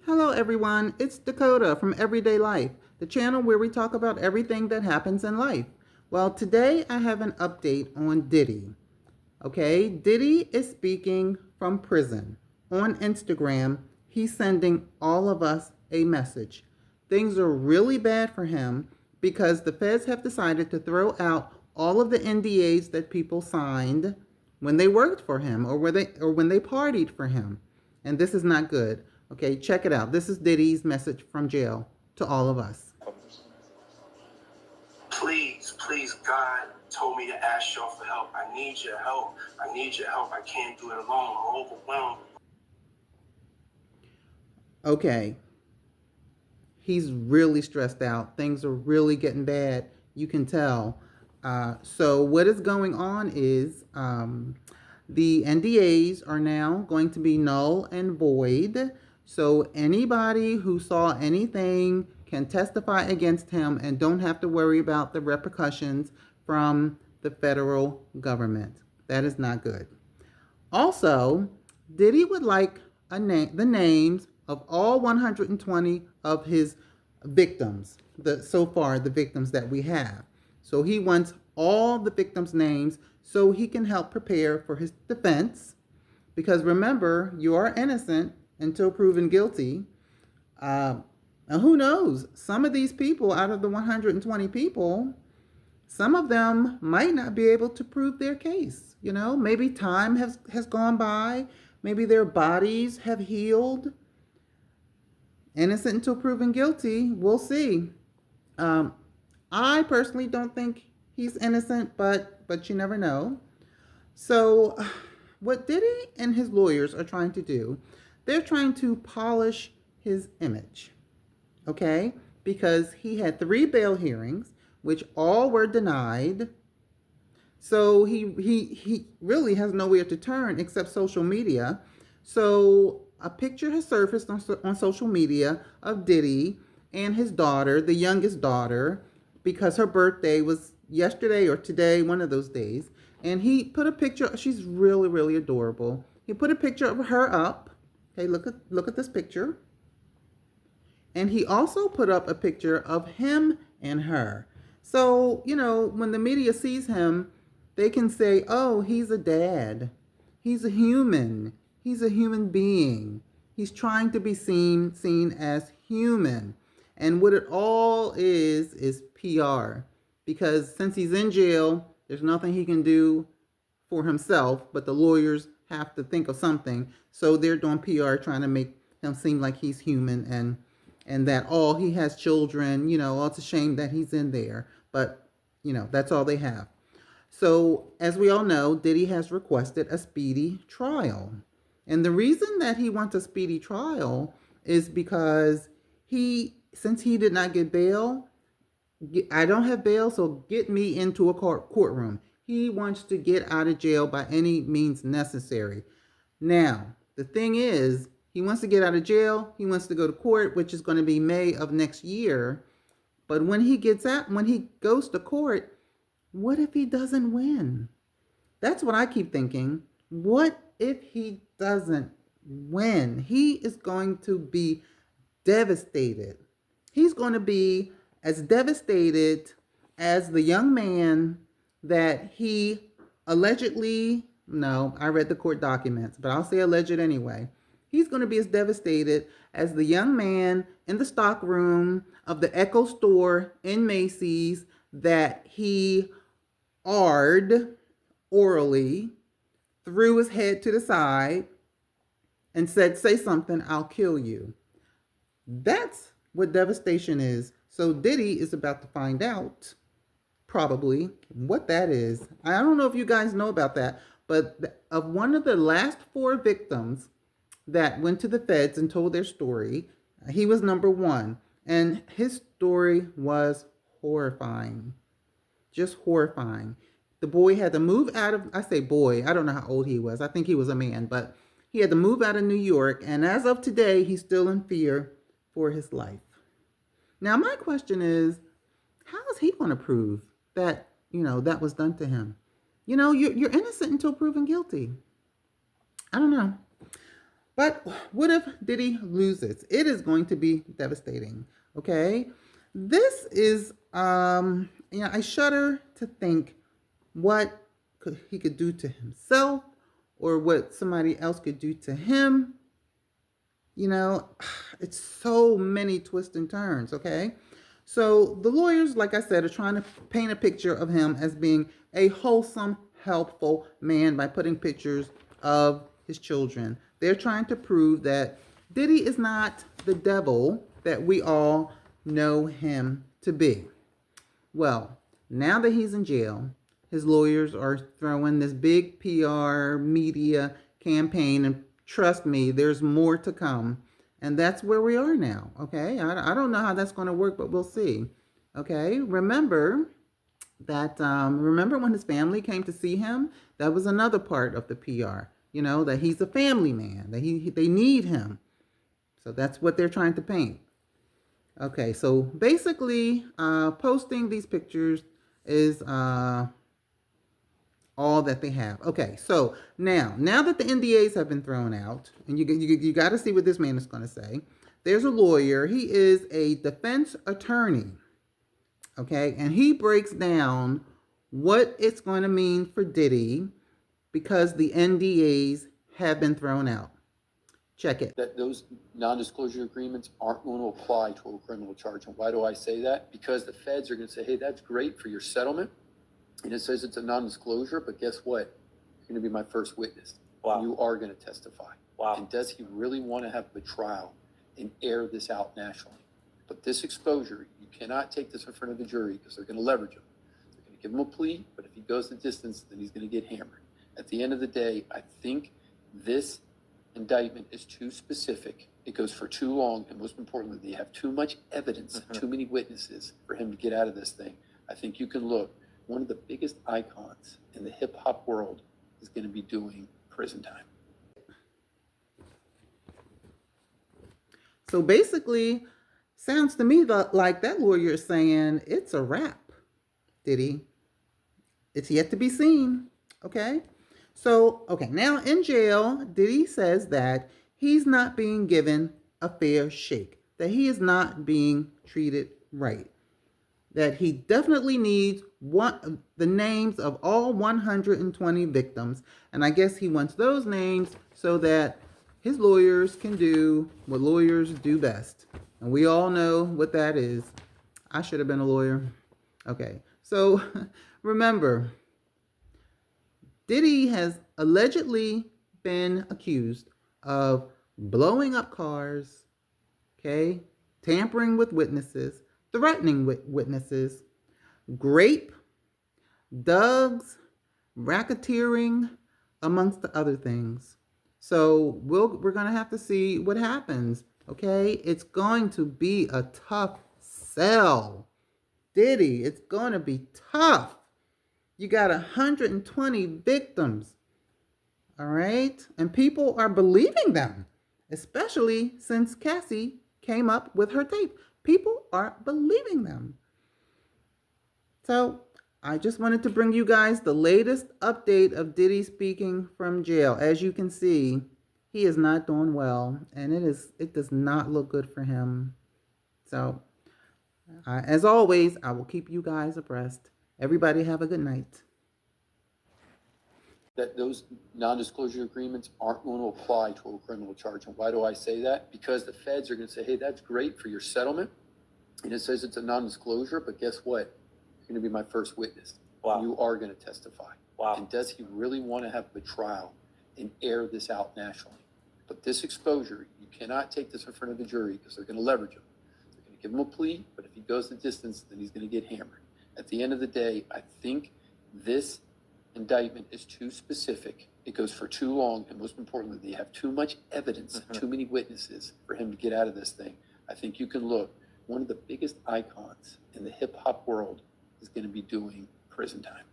Hello, everyone. It's Dakota from Everyday Life, the channel where we talk about everything that happens in life. Well, today I have an update on Diddy. Okay, Diddy is speaking from prison. On Instagram, he's sending all of us a message. Things are really bad for him because the feds have decided to throw out all of the NDA'S that people signed when they worked for him or when they partied for him. And this is not good. Okay, check it out. This is Diddy's message from jail to all of us. Please, please, God told me to ask y'all for help. I need your help. I need your help. I can't do it alone. I'm overwhelmed. Okay, he's really stressed out. Things are really getting bad. You can tell. So what is going on is the NDAs are now going to be null and void. So anybody who saw anything can testify against him and don't have to worry about the repercussions from the federal government. That is not good. Also, Diddy would like the names of all 120 of his victims, so far the victims that we have. So he wants all the victims' names so he can help prepare for his defense. Because remember, you are innocent until proven guilty. And who knows? Some of these people, out of the 120 people, some of them might not be able to prove their case. Maybe time has gone by. Maybe their bodies have healed. Innocent until proven guilty. We'll see. I personally don't think he's innocent, but you never know. So what Diddy and his lawyers are trying to do, they're trying to polish his image. Okay? Because he had 3 bail hearings, which all were denied. So he really has nowhere to turn except social media. So a picture has surfaced on social media of Diddy and his daughter, the youngest daughter, because her birthday was yesterday or today, one of those days. And he put a picture. She's really, really adorable. He put a picture of her up. Okay, look at this picture. And he also put up a picture of him and her. So, when the media sees him, they can say, oh, he's a dad. He's a human. He's a human being. He's trying to be seen as human. And what it all is PR. Because since he's in jail, there's nothing he can do for himself, but the lawyers have to think of something. So they're doing PR trying to make him seem like he's human and that he has children, it's a shame that he's in there, but that's all they have. So as we all know, Diddy has requested a speedy trial. And the reason that he wants a speedy trial is because since he did not get bail, I don't have bail, so get me into a courtroom. He wants to get out of jail by any means necessary. Now, the thing is, he wants to get out of jail. He wants to go to court, which is going to be May of next year. But when he goes to court, what if he doesn't win? That's what I keep thinking. What if he doesn't win? He is going to be devastated. He's going to be as devastated as the young man that he allegedly, no, I read the court documents, but I'll say alleged anyway. He's going to be as devastated as the young man in the stockroom of the Echo store in Macy's that he orally, threw his head to the side, and said, say something, I'll kill you. That's what devastation is. So Diddy is about to find out, probably, what that is. I don't know if you guys know about that, but of one of the last 4 victims that went to the feds and told their story, he was number 1. And his story was horrifying. Just horrifying. The boy had to move out of, I say boy, I don't know how old he was. I think he was a man, but he had to move out of New York. And as of today, he's still in fear for his life. Now, my question is, how is he going to prove that, that was done to him? You're innocent until proven guilty. I don't know. But what if Diddy loses? It is going to be devastating. Okay, this is I shudder to think what he could do to himself or what somebody else could do to him. You know, it's so many twists and turns. Okay, so the lawyers, like I said, are trying to paint a picture of him as being a wholesome, helpful man by putting pictures of his children. They're trying to prove that Diddy is not the devil that we all know him to be. Well, now that he's in jail, his lawyers are throwing this big PR media campaign, and trust me, there's more to come. And that's where we are now. Okay, I don't know how that's going to work, but we'll see. Okay, remember remember when his family came to see him? That was another part of the PR. You know that he's a family man. That they need him. So that's what they're trying to paint. Okay, so basically, posting these pictures is all that they have. Okay, so now that the NDA'S have been thrown out, and you got to see what this man is going to say. There's a lawyer. He is a defense attorney. Okay, and he breaks down what it's going to mean for Diddy because the NDA'S have been thrown out. Check it. That those non-disclosure agreements aren't going to apply to a criminal charge. And why do I say that? Because the feds are going to say, hey, that's great for your settlement. And it says it's a non-disclosure, but guess what? You're going to be my first witness. Wow. You are going to testify. Wow. And does he really want to have a trial and air this out nationally? But this exposure, you cannot take this in front of the jury because they're going to leverage him. They're going to give him a plea, but if he goes the distance, then he's going to get hammered. At the end of the day, I think this indictment is too specific. It goes for too long, and most importantly, they have too much evidence, too many witnesses for him to get out of this thing. I think you can look. One of the biggest icons in the hip hop world is going to be doing prison time. So basically, sounds to me like that lawyer is saying it's a wrap, Diddy. It's yet to be seen. Okay? So, okay, now in jail, Diddy says that he's not being given a fair shake, that he is not being treated right, that he definitely needs the names of all 120 victims. And I guess he wants those names so that his lawyers can do what lawyers do best. And we all know what that is. I should have been a lawyer. Okay, so remember, Diddy has allegedly been accused of blowing up cars, okay, tampering with witnesses, threatening witnesses, grape, drugs, racketeering, amongst the other things. So we're going to have to see what happens, okay? It's going to be a tough sell. Diddy, it's going to be tough. You got 120 victims, all right? And people are believing them, especially since Cassie came up with her tape. People are believing them. So I just wanted to bring you guys the latest update of Diddy speaking from jail. As you can see, he is not doing well, and it does not look good for him. So as always, I will keep you guys abreast. Everybody have a good night. That those non-disclosure agreements aren't going to apply to a criminal charge. And why do I say that? Because the feds are going to say, hey, that's great for your settlement. And it says it's a non-disclosure, but guess what? You're going to be my first witness. Wow. You are going to testify. Wow. And does he really want to have a trial and air this out nationally? But this exposure, you cannot take this in front of the jury because they're going to leverage him. They're going to give him a plea, but if he goes the distance, then he's going to get hammered. At the end of the day, I think this indictment is too specific. It goes for too long, and most importantly, they have too much evidence, too many witnesses for him to get out of this thing. I think you can look. One of the biggest icons in the hip hop world is going to be doing prison time.